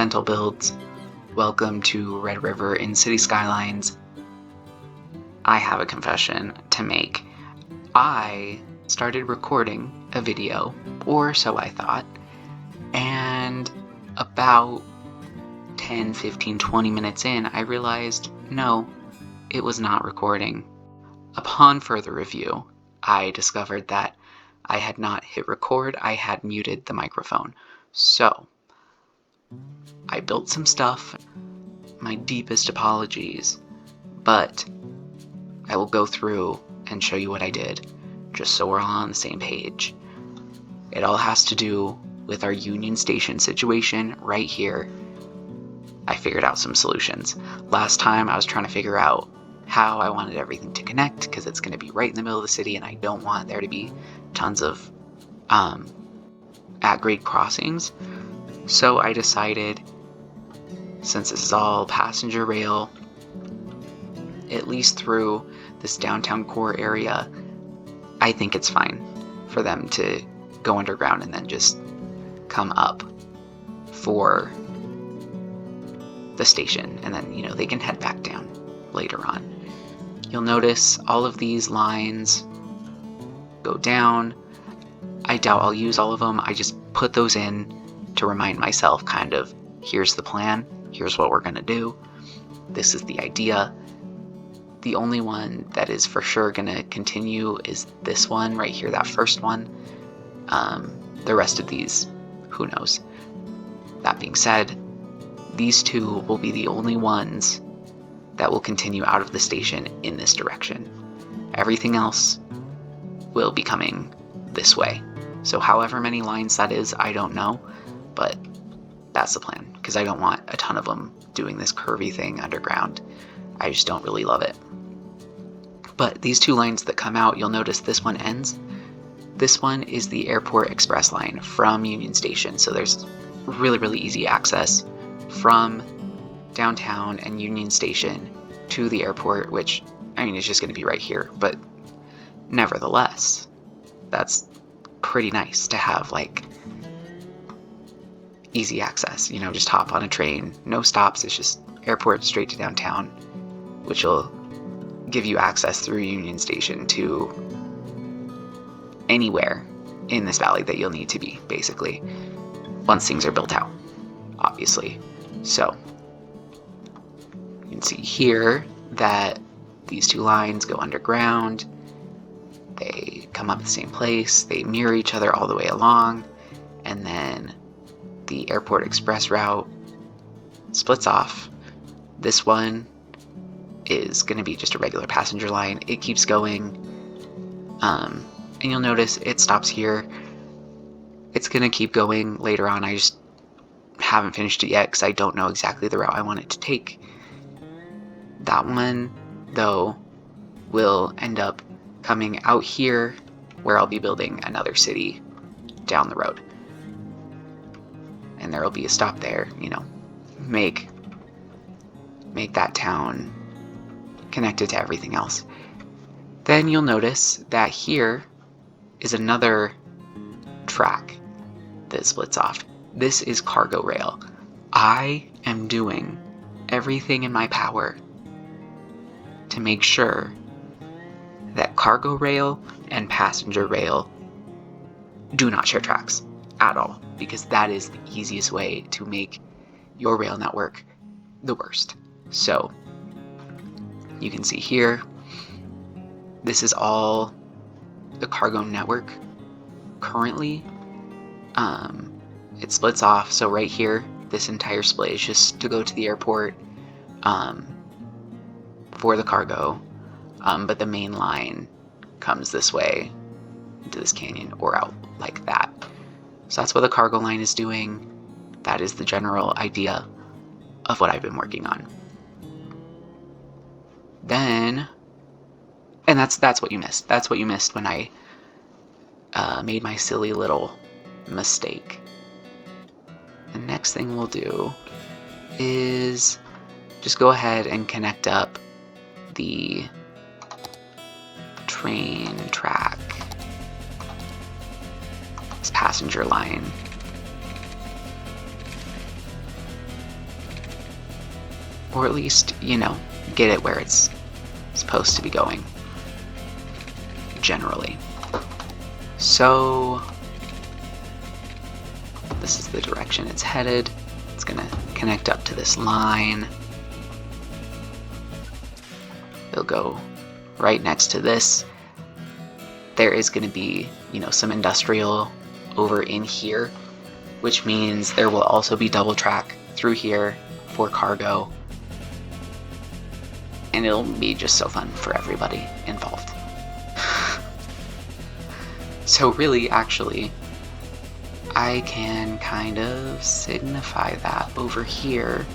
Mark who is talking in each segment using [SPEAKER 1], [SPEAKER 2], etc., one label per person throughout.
[SPEAKER 1] BentlBuilds. Welcome to Red River in City Skylines. I have a confession to make. I started recording a video, or so I thought, and about 10, 15, 20 minutes in, I realized, no, it was not recording. Upon further review, I discovered that I had not hit record, I had muted the microphone. So, I built some stuff, my deepest apologies, but I will go through and show you what I did, just so we're all on the same page. It all has to do with our Union Station situation right here. I figured out some solutions. Last time I was trying to figure out how I wanted everything to connect, because it's going to be right in the middle of the city and I don't want there to be tons of at-grade crossings. So I decided, since this is all passenger rail, at least through this downtown core area, I think it's fine for them to go underground and then just come up for the station, and then, you know, they can head back down later on. You'll notice all of these lines go down. I doubt I'll use all of them. I just put those in to remind myself, kind of, here's the plan, here's what we're gonna do, this is the idea. The only one that is for sure gonna continue is this one right here, that first one. The rest of these, who knows. That being said, these two will be the only ones that will continue out of the station in this direction. Everything else will be coming this way. So however many lines that is, I don't know, but that's the plan, because I don't want a ton of them doing this curvy thing underground. I just don't really love it. But these two lines that come out, you'll notice this one ends. This one is the Airport Express line from Union Station, so there's really easy access from downtown and Union Station to the airport, which, I mean, it's just going to be right here, but nevertheless, that's pretty nice to have, like, easy access, you know, just hop on a train, no stops, it's just airport straight to downtown, which will give you access through Union Station to anywhere in this valley that you'll need to be, basically, once things are built out, obviously. So, you can see here that these two lines go underground, they come up at the same place, they mirror each other all the way along, and then the Airport Express route splits off. This one is going to be just a regular passenger line. It keeps going, and you'll notice it stops here. It's going to keep going later on. I just haven't finished it yet because I don't know exactly the route I want it to take. That one, though, will end up coming out here, where I'll be building another city down the road. And there will be a stop there, you know, make that town connected to everything else. Then you'll notice that here is another track that splits off. This is cargo rail. I am doing everything in my power to make sure that cargo rail and passenger rail do not share tracks at all, because that is the easiest way to make your rail network the worst. So, you can see here, this is all the cargo network currently. It splits off, so right here, this entire split is just to go to the airport for the cargo, but the main line comes this way into this canyon or out like that. So that's what the cargo line is doing. That is the general idea of what I've been working on. Then, and that's what you missed. That's what you missed when I made my silly little mistake. The next thing we'll do is just go ahead and connect up the train track, this passenger line, or at least, you know, get it where it's supposed to be going, generally. So this is the direction it's headed. It's gonna connect up to this line. It'll go right next to this. There is gonna be, you know, some industrial over in here, which means there will also be double track through here for cargo. And it'll be just so fun for everybody involved. So really, actually, I can kind of signify that over here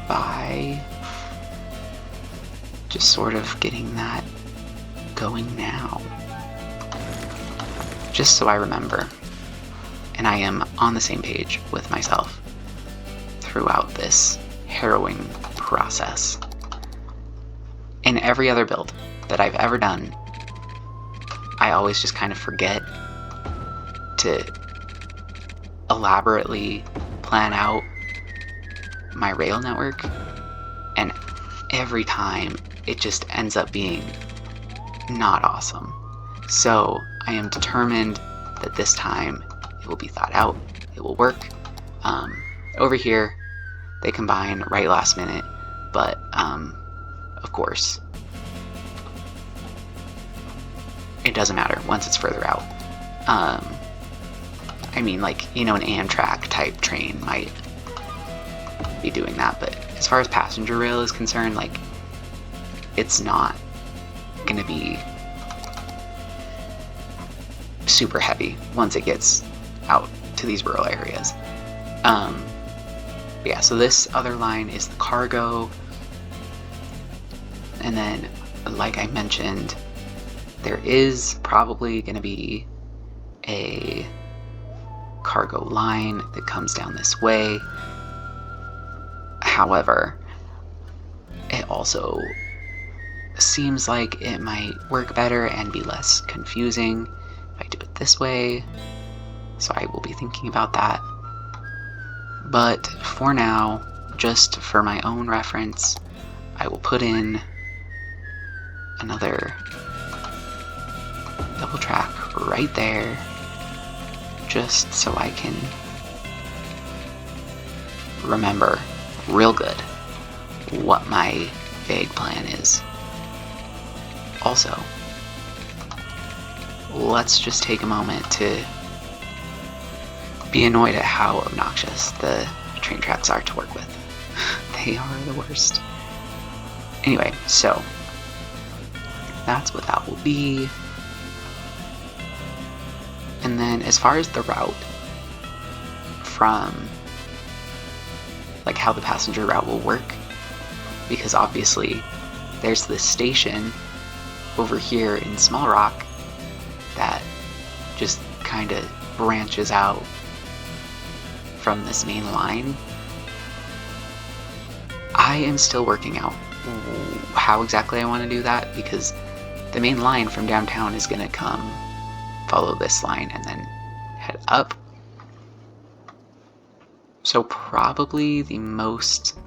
[SPEAKER 1] by just sort of getting that going now. Just so I remember, and I am on the same page with myself throughout this harrowing process. In every other build that I've ever done, I always just kind of forget to elaborately plan out my rail network, and every time it just ends up being not awesome. So I am determined that this time it will be thought out, it will work. Over here, they combine right last minute, but of course, it doesn't matter once it's further out. I mean, like, you know, an Amtrak type train might be doing that, but as far as passenger rail is concerned, like, it's not gonna be super heavy once it gets out to these rural areas. But yeah, so this other line is the cargo, and then, like I mentioned, there is probably going to be a cargo line that comes down this way. However, it also seems like it might work better and be less confusing if I do it this way, so I will be thinking about that. But for now, just for my own reference, I will put in another double track right there, just so I can remember real good what my vague plan is. Also, let's just take a moment to be annoyed at how obnoxious the train tracks are to work with. They are the worst. Anyway, so that's what that will be. And then as far as the route from, like, how the passenger route will work, because obviously there's this station over here in Small Rock that just kind of branches out from this main line. I am still working out how exactly I want to do that, because the main line from downtown is going to come follow this line and then head up. So probably the most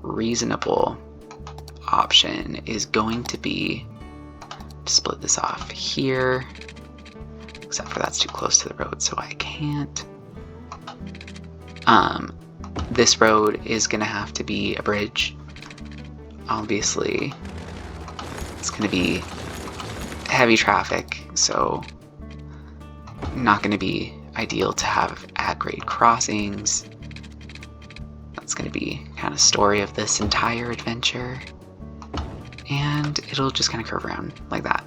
[SPEAKER 1] reasonable option is going to be to split this off here, except for that's too close to the road, so I can't. This road is gonna have to be a bridge. Obviously, it's gonna be heavy traffic, so not gonna be ideal to have at-grade crossings. That's gonna be kind of story of this entire adventure, and it'll just kind of curve around like that.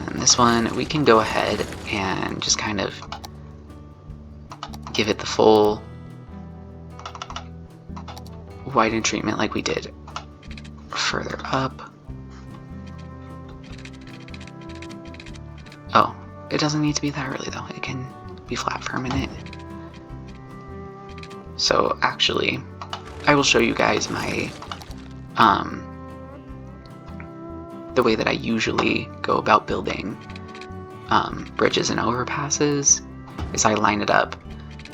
[SPEAKER 1] And this one, we can go ahead and just kind of give it the full widen treatment like we did further up. Oh, it doesn't need to be that early though. It can be flat for a minute. So actually, I will show you guys my, the way that I usually go about building bridges and overpasses is I line it up,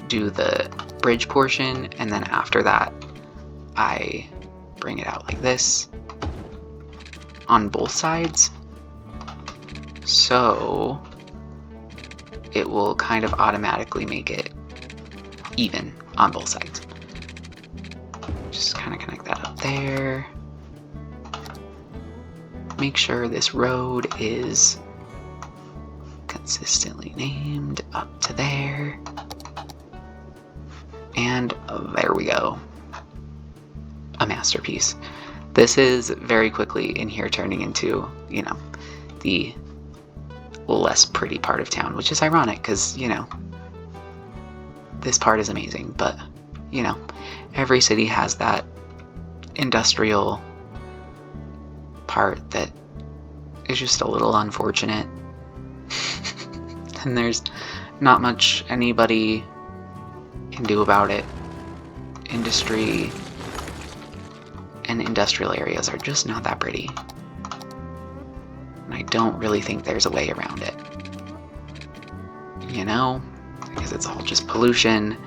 [SPEAKER 1] do the bridge portion, and then after that I bring it out like this on both sides, so it will kind of automatically make it even on both sides. Just kind of connect that up there. Make sure this road is consistently named up to there. And there we go. A masterpiece. This is very quickly in here turning into, you know, the less pretty part of town, which is ironic because, you know, this part is amazing, but, you know, every city has that industrial part that is just a little unfortunate. And there's not much anybody can do about it. Industry and industrial areas are just not that pretty. And I don't really think there's a way around it. You know? Because it's all just pollution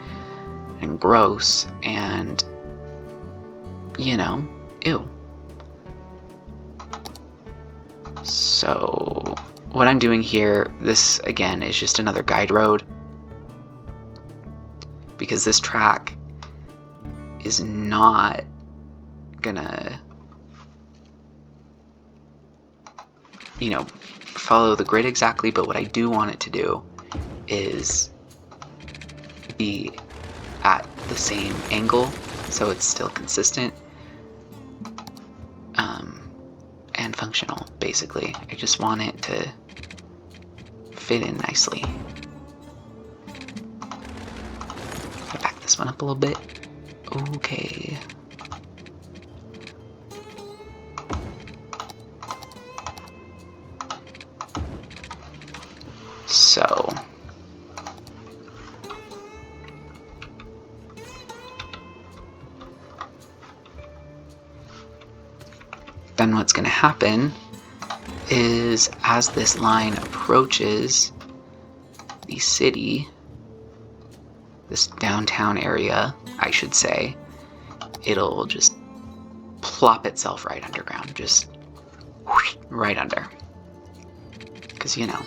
[SPEAKER 1] and gross and, you know, ew. So what I'm doing here, this again is just another guide road, because this track is not gonna, you know, follow the grid exactly, but what I do want it to do is be at the same angle so it's still consistent and functional, basically. I just want it to fit in nicely. I'll back this one up a little bit. Okay. So then what's going to happen is, as this line approaches the city, this downtown area, I should say, it'll just plop itself right underground, just whoosh, right under. Because, you know,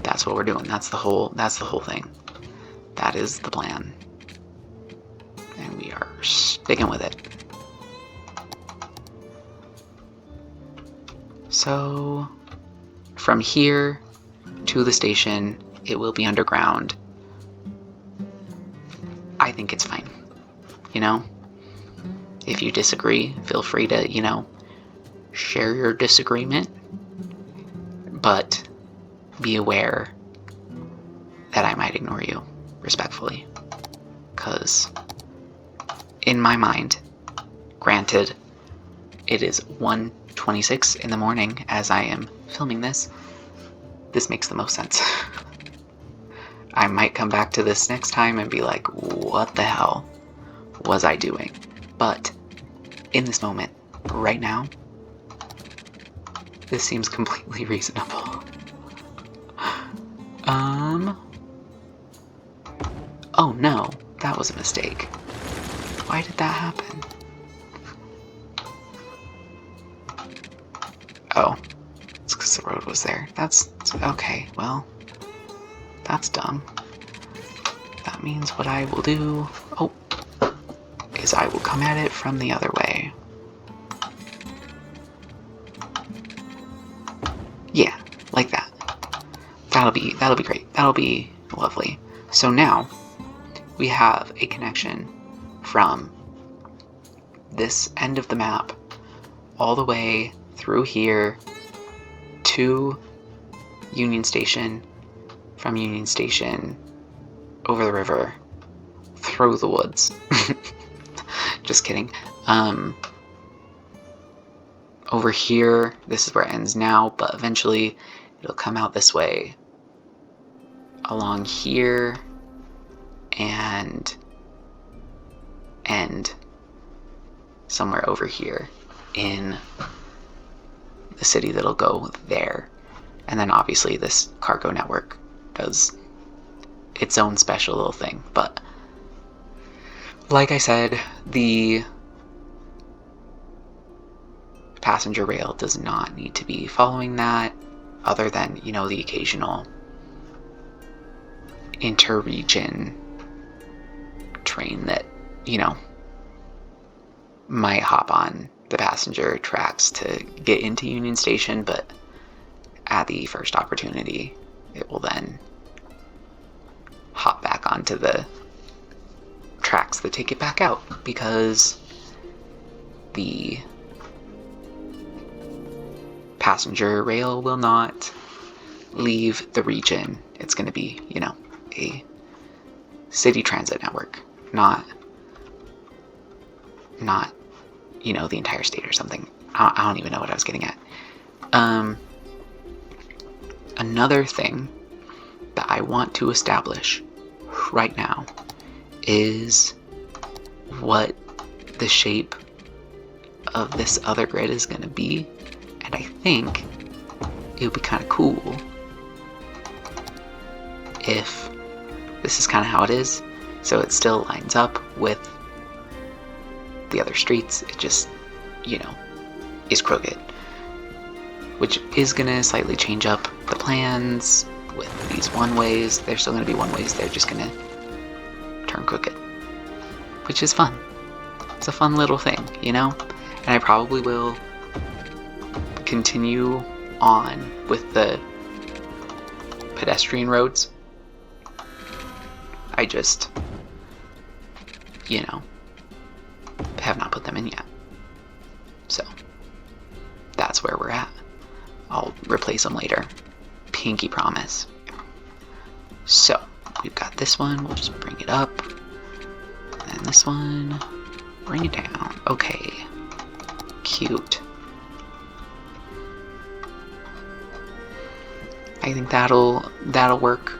[SPEAKER 1] that's what we're doing. That's the whole thing. That is the plan. And we are sticking with it. So from here to the station, it will be underground. I think it's fine. You know? If you disagree, feel free to, you know, share your disagreement. But be aware that I might ignore you, respectfully. Because in my mind, granted, it is 1:26 in the morning as I am filming this, this makes the most sense. I might come back to this next time and be like, what the hell was I doing? But in this moment, right now, this seems completely reasonable. Oh no, that was a mistake. Why did that happen? Oh, it's because the road was there. That's okay, well, that's dumb. That means what I will do, is I will come at it from the other way. Yeah, like that. That'll be great. That'll be lovely. So now we have a connection from this end of the map all the way through here to Union Station, from Union Station over the river, through the woods. Just kidding. Over here, this is where it ends now, but eventually it'll come out this way, along here, and end somewhere over here in the city that'll go there. And then obviously this cargo network does its own special little thing. But like I said, the passenger rail does not need to be following that, other than, you know, the occasional inter-region train that, you know, might hop on the passenger tracks to get into Union Station, but at the first opportunity, it will then hop back onto the tracks that take it back out, because the passenger rail will not leave the region. It's going to be, you know, a city transit network, not, you know, the entire state or something. I don't even know what I was getting at. Another thing that I want to establish right now is what the shape of this other grid is going to be. And I think it would be kind of cool if this is kind of how it is. So it still lines up with the other streets. It just, you know, is crooked. Which is going to slightly change up the plans with these one-ways. They're still going to be one-ways. They're just going to turn crooked. Which is fun. It's a fun little thing, you know? And I probably will continue on with the pedestrian roads. I just, you know, have not put them in yet. So, that's where we're at. I'll replace them later. Pinky promise. So, we've got this one. We'll just bring it up. And this one, bring it down. Okay. Cute. I think that'll work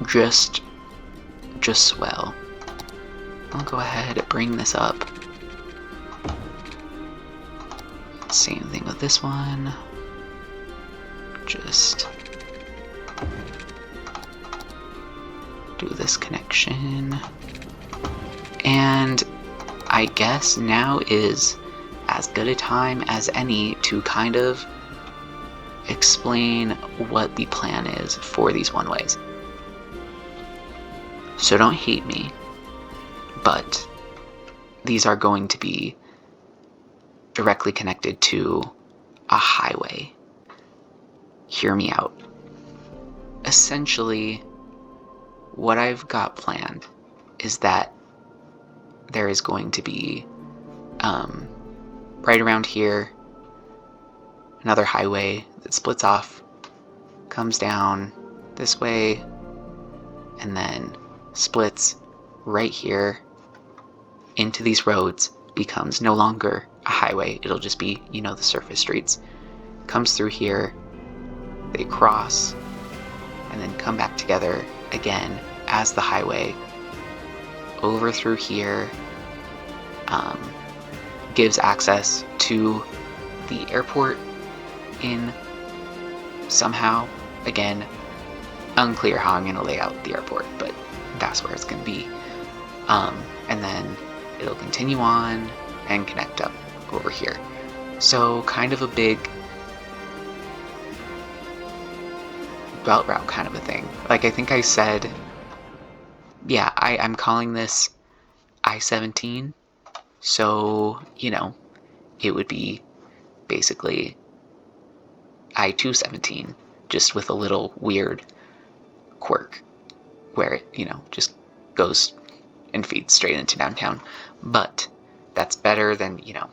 [SPEAKER 1] just swell. I'll go ahead and bring this up. Same thing with this one. Just do this connection. And I guess now is as good a time as any to kind of explain what the plan is for these one-ways. So don't hate me, but these are going to be directly connected to a highway. Hear me out. Essentially, what I've got planned is that there is going to be, right around here, another highway that splits off, comes down this way, and then splits right here into these roads, becomes no longer a highway. It'll just be, you know, the surface streets. Comes through here, they cross, and then come back together again as the highway over through here. Gives access to the airport in somehow. Again, unclear how I'm going to lay out the airport, but that's where it's going to be. And then it'll continue on and connect up over here. So kind of a big belt route kind of a thing. Like I think I said, yeah, I'm calling this I-17. So, you know, it would be basically I-217, just with a little weird quirk where it, you know, just goes and feeds straight into downtown. But that's better than, you know,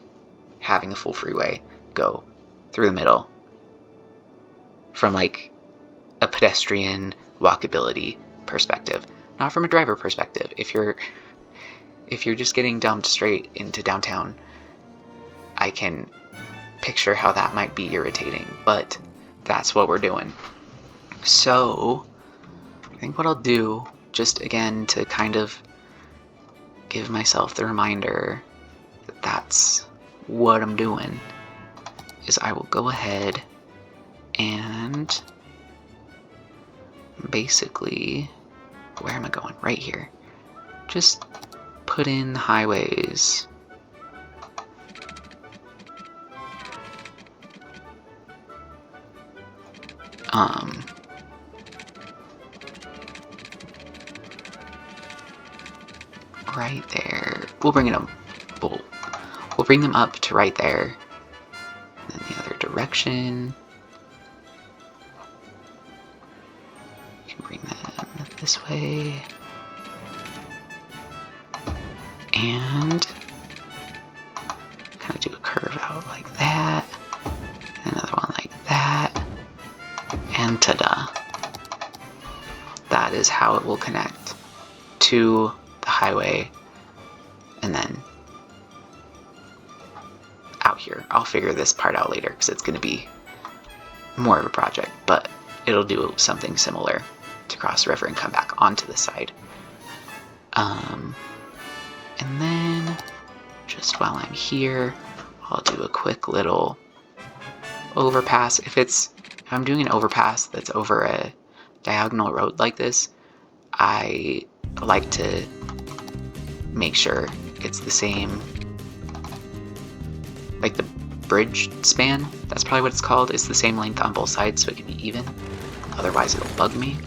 [SPEAKER 1] having a full freeway go through the middle from like a pedestrian walkability perspective, not from a driver perspective. If you're just getting dumped straight into downtown, I can picture how that might be irritating, but that's what we're doing. So I think what I'll do, just again to kind of give myself the reminder that that's what I'm doing, is I will go ahead and basically where am I going? Right here. Just put in highways. Right there. We'll bring it up. We'll bring them up to right there. And then the other direction. You can bring them this way. And kind of do a curve out like that. And another one like that. And ta-da. That is how it will connect to the highway. And then out here. I'll figure this part out later because it's going to be more of a project, but it'll do something similar to cross the river and come back onto the side. And then just while I'm here, I'll do a quick little overpass. If I'm doing an overpass that's over a diagonal road like this, I like to make sure it's the same, like the bridge span, that's probably what it's called, is the same length on both sides so it can be even. Otherwise it'll bug me.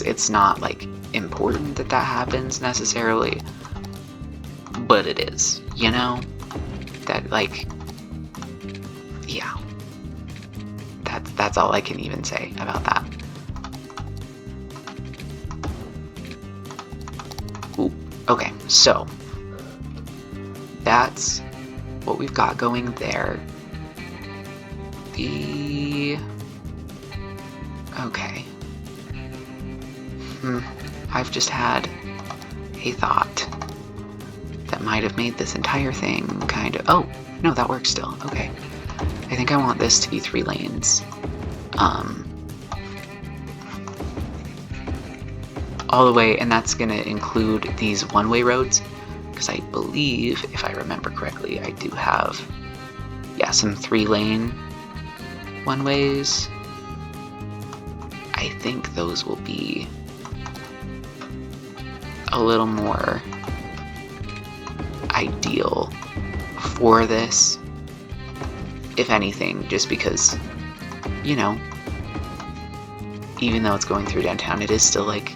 [SPEAKER 1] It's not like important that that happens necessarily, but it is, you know? That, like, yeah. That's all I can even say about that. Ooh, okay, so that's what we've got going there. Okay. I've just had a thought that might have made this entire thing kind of... Oh, no, that works still. Okay. I think I want this to be 3 lanes. All the way, and that's going to include these one-way roads, because I believe, if I remember correctly, I do have, yeah, some 3-lane one-ways. I think those will be a little more ideal for this, if anything, just because, you know, even though it's going through downtown, it is still like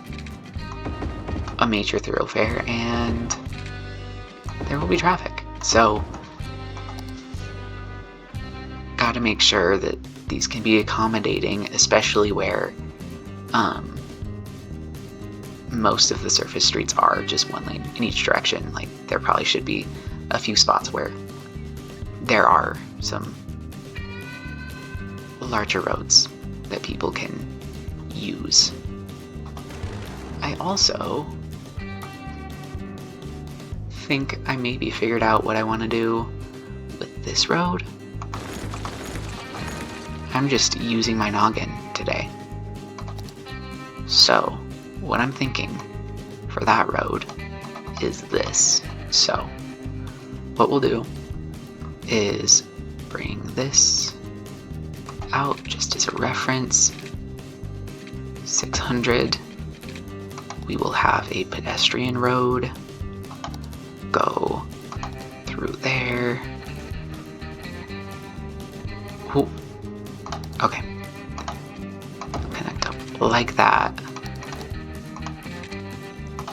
[SPEAKER 1] a major thoroughfare and there will be traffic. So gotta make sure that these can be accommodating, especially where most of the surface streets are just 1 lane in each direction. Like, there probably should be a few spots where there are some larger roads that people can use. I also think I maybe figured out what I want to do with this road. I'm just using my noggin today. So, what I'm thinking for that road is this. So, what we'll do is bring this out just as a reference. 600. We will have a pedestrian road go through there. Ooh. Okay. Connect up like that.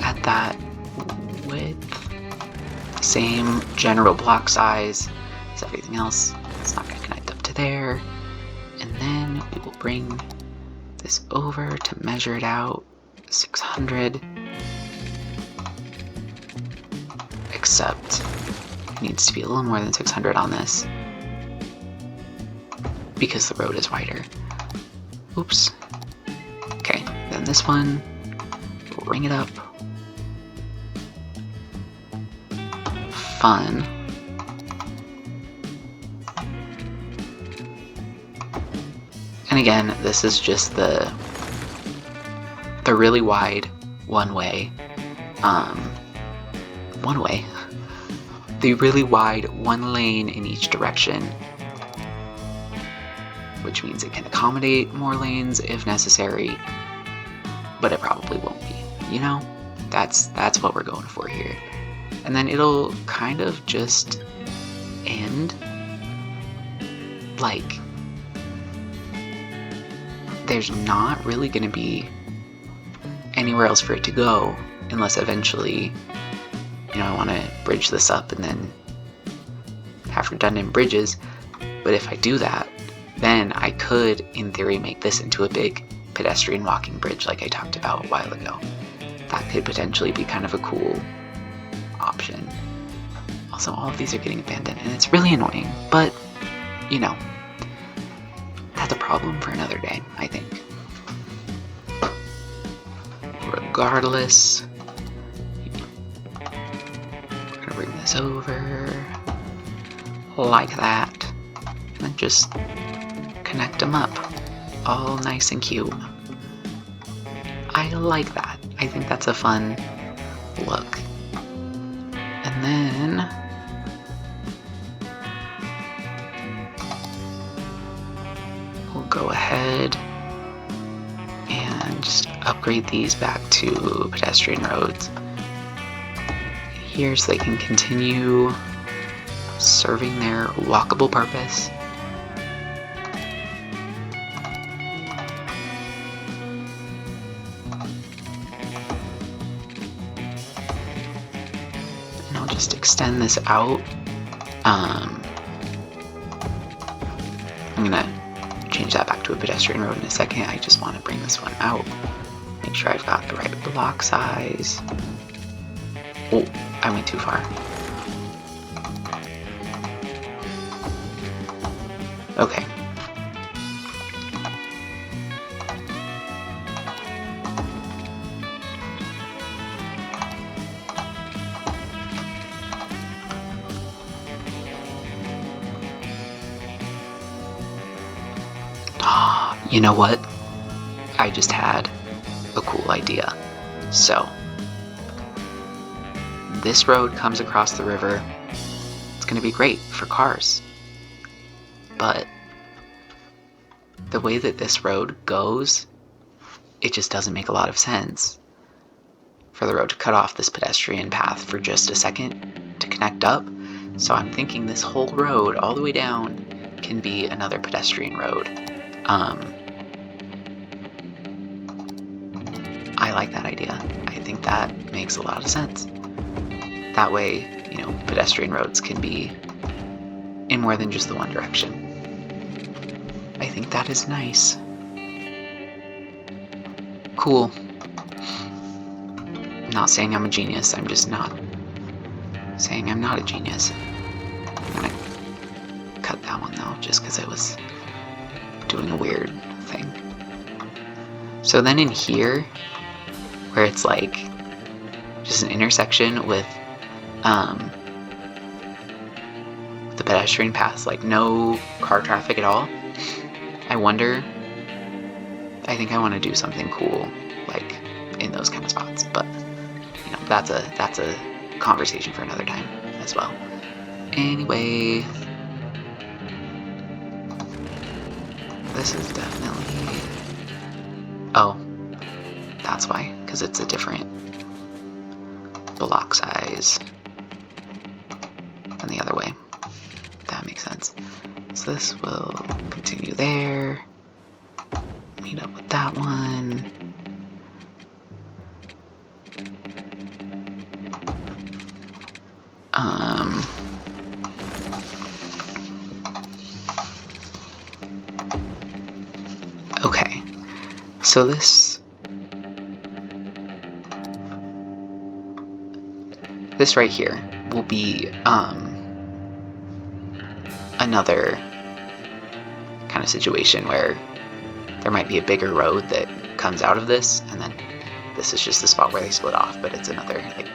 [SPEAKER 1] At that width. Same general block size as everything else. It's not going to connect up to there. And then we will bring this over to measure it out. 600. Except it needs to be a little more than 600 on this because the road is wider. Oops. Okay, then this one, we'll ring it up. Fun. And again, this is just the really wide one-way, the really wide 1 lane in each direction which means it can accommodate more lanes if necessary, but it probably won't be, you know? That's what we're going for here. And then it'll kind of just end like there's not really going to be anywhere else for it to go unless eventually, you know, I want to bridge this up and then have redundant bridges. But if I do that, then I could, in theory, make this into a big pedestrian walking bridge like I talked about a while ago. That could potentially be kind of a cool option. Also, all of these are getting abandoned, and it's really annoying, but, you know, that's a problem for another day, I think. Regardless, we're gonna bring this over like that, and then just connect them up, all nice and cute. I like that. I think that's a fun look. And then we'll go ahead and just upgrade these back to pedestrian roads here so they can continue serving their walkable purpose. And I'll just extend this out. I'm gonna change that back to a pedestrian road in a second. I just want to bring this one out. Make sure I've got the right block size. Oh, I went too far. Okay. You know what? I just had a cool idea. So, this road comes across the river. It's going to be great for cars. But the way that this road goes, it just doesn't make a lot of sense for the road to cut off this pedestrian path for just a second to connect up. So I'm thinking this whole road all the way down can be another pedestrian road. I like that idea. I think that makes a lot of sense. That way, you know, pedestrian roads can be in more than just the one direction. I think that is nice. Cool. I'm not saying I'm a genius, I'm just not saying I'm not a genius. I'm gonna cut that one though, just because I was doing a weird thing. So then in here, where it's like just an intersection with the pedestrian paths, like no car traffic at all, I think I want to do something cool like in those kind of spots, but you know, that's a conversation for another time as well. Anyway, this is definitely, oh, that's why, because it's a different block size than the other way. That makes sense. So this will continue there, meet up with that one. Okay, so this right here will be another kind of situation where there might be a bigger road that comes out of this, and then this is just the spot where they split off, but it's another like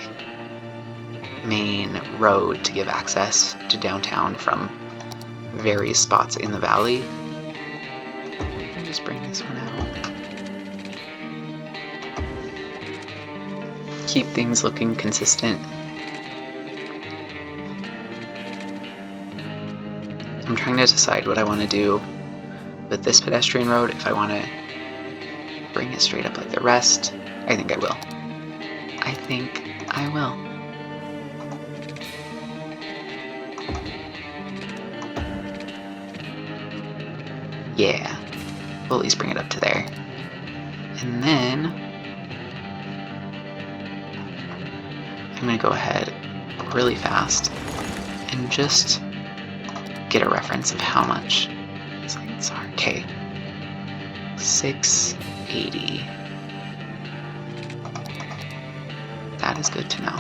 [SPEAKER 1] main road to give access to downtown from various spots in the valley. I'll just bring this one out. Keep things looking consistent. I'm trying to decide what I want to do with this pedestrian road, if I want to bring it straight up like the rest, I think I will. I think I will. Yeah, we'll at least bring it up to there. And then I'm going to go ahead really fast and just get a reference of how much these lights are. Okay, 680. That is good to know.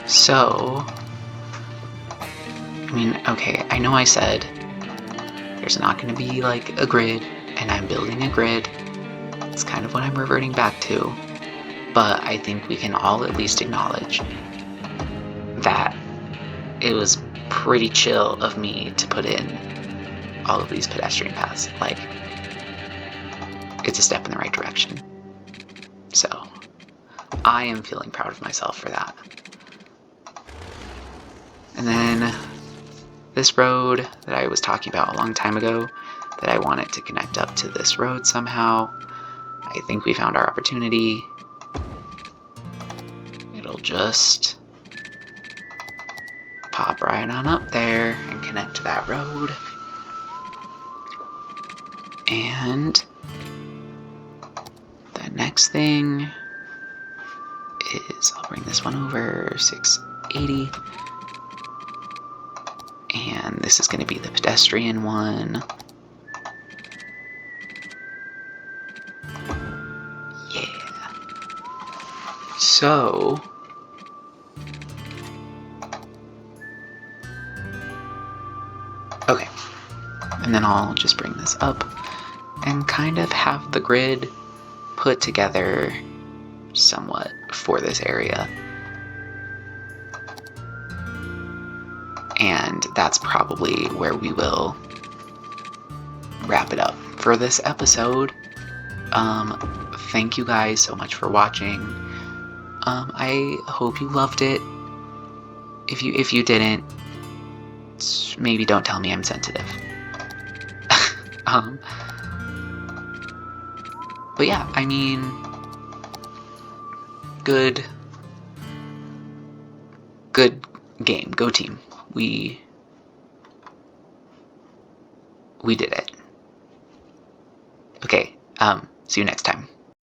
[SPEAKER 1] So, I mean, okay, I know I said there's not going to be like a grid, and I'm building a grid. It's kind of what I'm reverting back to, but I think we can all at least acknowledge that it was pretty chill of me to put in all of these pedestrian paths. Like, it's a step in the right direction. So, I am feeling proud of myself for that. And then this road that I was talking about a long time ago, that I wanted to connect up to this road somehow, I think we found our opportunity. It'll just pop right on up there and connect to that road. And the next thing is I'll bring this one over, 680. And this is going to be the pedestrian one. Yeah. So, okay. And then I'll just bring this up and kind of have the grid put together somewhat for this area. And that's probably where we will wrap it up for this episode. Thank you guys so much for watching. I hope you loved it. If you didn't, maybe don't tell me I'm sensitive. But yeah, I mean, good game, go team. We did it. Okay, see you next time.